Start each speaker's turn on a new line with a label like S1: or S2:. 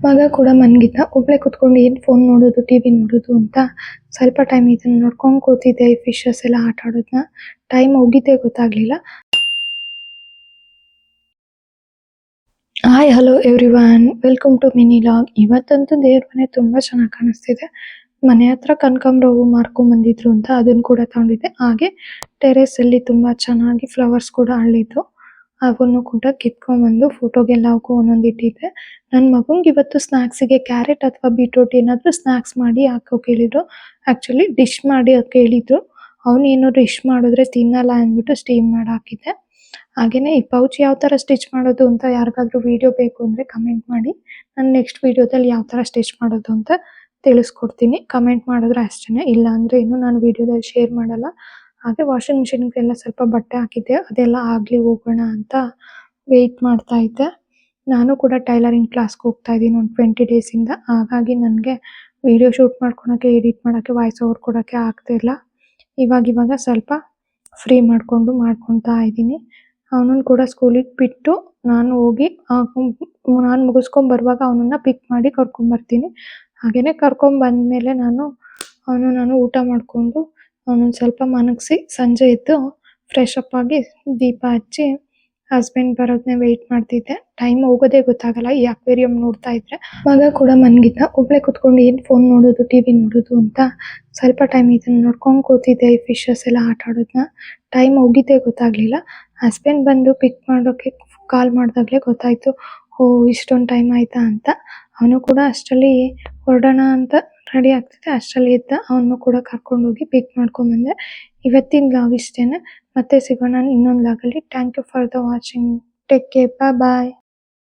S1: ಮಗ ಕೂಡ ಮನ್ಗಿದ್ದ. ಒಬ್ಳೆ ಕುತ್ಕೊಂಡು ಏನ್ ಫೋನ್ ನೋಡೋದು, ಟಿವಿ ನೋಡೋದು ಅಂತ ಸ್ವಲ್ಪ ಟೈಮ್ ಇದನ್ನ ನೋಡ್ಕೊಂಡು ಕೂತಿದ್ದೆ. ಈ ಫಿಶಸ್ ಎಲ್ಲ ಆಟ ಆಡೋದನ್ನ. ಟೈಮ್ ಹೋಗಿದ್ದೇ ಗೊತ್ತಾಗ್ಲಿಲ್ಲ. Hi hello everyone, welcome to mini log. ಇವತ್ತಂತೂ ದೇವ್ರ ಮನೆ ತುಂಬಾ ಚೆನ್ನಾಗಿ ಕಾಣಿಸ್ತಿದೆ. ಮನೆ ಹತ್ರ ಕನಕಾಂಬರ ಹೂವು ಮಾರ್ಕೊಂಡ್ ಬಂದಿದ್ರು ಅಂತ ಅದನ್ನ ಕೂಡ ತಗೊಂಡಿದ್ದೆ. ಹಾಗೆ ಟೆರೇಸ್ ಅಲ್ಲಿ ತುಂಬಾ ಚೆನ್ನಾಗಿ ಫ್ಲವರ್ಸ್ ಕೂಡ ಅರಳಿದ್ರು. ಅವನು ಕೂಡ ಕಿತ್ಕೊಂಡ್ಬಂದು ಫೋಟೋಗೆಲ್ಲ ಒಂದೊಂದು ಇಟ್ಟಿದ್ದೆ. ನನ್ನ ಮಗಂಗೆ ಇವತ್ತು ಸ್ನಾಕ್ಸಿಗೆ ಕ್ಯಾರೆಟ್ ಅಥವಾ ಬೀಟ್ರೂಟ್ ಏನಾದರೂ ಸ್ನಾಕ್ಸ್ ಮಾಡಿ ಹಾಕೋಕೆ ಹೇಳಿದ್ರು. ಆಕ್ಚುಲಿ ಡಿಶ್ ಮಾಡಿ ಹಾಕಿ ಹೇಳಿದ್ರು. ಅವನೇನೋ ಡಿಶ್ ಮಾಡಿದ್ರೆ ತಿನ್ನಲ್ಲ ಅಂದ್ಬಿಟ್ಟು ಸ್ಟೀಮ್ ಮಾಡಿ ಹಾಕಿದ್ದೆ. ಹಾಗೇನೆ ಈ ಪೌಚ್ ಯಾವ ಥರ ಸ್ಟಿಚ್ ಮಾಡೋದು ಅಂತ ಯಾರಿಗಾದ್ರೂ ವಿಡಿಯೋ ಬೇಕು ಅಂದರೆ ಕಮೆಂಟ್ ಮಾಡಿ. ನಾನು ನೆಕ್ಸ್ಟ್ ವಿಡಿಯೋದಲ್ಲಿ ಯಾವ ಥರ ಸ್ಟಿಚ್ ಮಾಡೋದು ಅಂತ ತಿಳಿಸ್ಕೊಡ್ತೀನಿ. ಕಮೆಂಟ್ ಮಾಡಿದ್ರೆ ಅಷ್ಟೇ, ಇಲ್ಲ ಅಂದರೆ ಇನ್ನೂ ನಾನು ವಿಡಿಯೋದಲ್ಲಿ ಶೇರ್ ಮಾಡಲ್ಲ. ಹಾಗೆ ವಾಷಿಂಗ್ ಮಿಷಿನ್ಗೆಲ್ಲ ಸ್ವಲ್ಪ ಬಟ್ಟೆ ಹಾಕಿದ್ದೆ, ಅದೆಲ್ಲ ಆಗಲಿ ಹೋಗೋಣ ಅಂತ ವೆಯ್ಟ್ ಮಾಡ್ತಾ ಇದ್ದೆ. ನಾನು ಕೂಡ ಟೈಲರಿಂಗ್ ಕ್ಲಾಸ್ಗೆ ಹೋಗ್ತಾ ಇದ್ದೀನಿ ಒಂದು 20 ಡೇಸಿಂದ. ಹಾಗಾಗಿ ನನಗೆ ವಿಡಿಯೋ ಶೂಟ್ ಮಾಡ್ಕೊಳಕ್ಕೆ, ಎಡಿಟ್ ಮಾಡೋಕ್ಕೆ, ವಾಯ್ಸ್ ಓವರ್ ಕೊಡೋಕ್ಕೆ ಆಗ್ತಿಲ್ಲ. ಇವಾಗ ಸ್ವಲ್ಪ ಫ್ರೀ ಮಾಡ್ಕೊತಾ ಇದ್ದೀನಿ. ಅವನನ್ನು ಕೂಡ ಸ್ಕೂಲಿಗೆ ಬಿಟ್ಟು ನಾನು ಹೋಗಿ ನಾನು ಮುಗಿಸ್ಕೊಂಡು ಬರುವಾಗ ಅವನನ್ನು ಪಿಕ್ ಮಾಡಿ ಕರ್ಕೊಂಬರ್ತೀನಿ. ಹಾಗೆಯೇ ಕರ್ಕೊಂಬಂದಮೇಲೆ ನಾನು ಊಟ ಮಾಡಿಕೊಂಡು ಅವನನ್ನು ಸ್ವಲ್ಪ ಮಲಗಿಸಿ ಸಂಜೆ ಎದ್ದು ಫ್ರೆಶ್ ಅಪ್ ಆಗಿ ದೀಪ ಹಚ್ಚಿ ಹಸ್ಬೆಂಡ್ ಬರೋದನ್ನೇ ವೆಯ್ಟ್ ಮಾಡ್ತಿದ್ದೆ. ಟೈಮ್ ಹೋಗೋದೇ ಗೊತ್ತಾಗಲ್ಲ ಈ ಅಕ್ವೇರಿಯಂ ನೋಡ್ತಾ ಇದ್ರೆ. ಮಗ ಕೂಡ ಮನ್ಗಿದ್ದ. ಒಬ್ಳೆ ಕುತ್ಕೊಂಡು ಏನು ಫೋನ್ ನೋಡೋದು, ಟಿವಿ ನೋಡೋದು ಅಂತ ಸ್ವಲ್ಪ ಟೈಮ್ ಇದನ್ನ ನೋಡ್ಕೊಂಡು ಕೂತಿದ್ದೆ. ಈ ಫಿಶಸ್ ಎಲ್ಲ ಆಟ ಆಡೋದನ್ನ. ಟೈಮ್ ಹೋಗಿದ್ದೇ ಗೊತ್ತಾಗ್ಲಿಲ್ಲ. ಹಸ್ಬೆಂಡ್ ಬಂದು ಪಿಕ್ ಮಾಡೋಕ್ಕೆ ಕಾಲ್ ಮಾಡಿದಾಗಲೇ ಗೊತ್ತಾಯ್ತು, ಓ ಇಷ್ಟೊಂದು ಟೈಮ್ ಆಯ್ತಾ ಅಂತ. ಅವನು ಕೂಡ ಅಷ್ಟರಲ್ಲಿ ಹೊರಡೋಣ ಅಂತ ರೆಡಿ ಆಗ್ತಿದ್ದೆ. ಅಷ್ಟರಲ್ಲಿ ಎದ್ದ. ಅವನು ಕೂಡ ಕರ್ಕೊಂಡೋಗಿ ಪಿಕ್ ಮಾಡ್ಕೊಂಬಂದೆ. ಇವತ್ತಿನ ವ್ಲಾಗ್ ಇಷ್ಟೇನೆ. ಮತ್ತೆ ಸಿಗೋಣ ಇನ್ನೊಂದು ವ್ಲಾಗಲ್ಲಿ. Thank you for the watching. Take care, bye.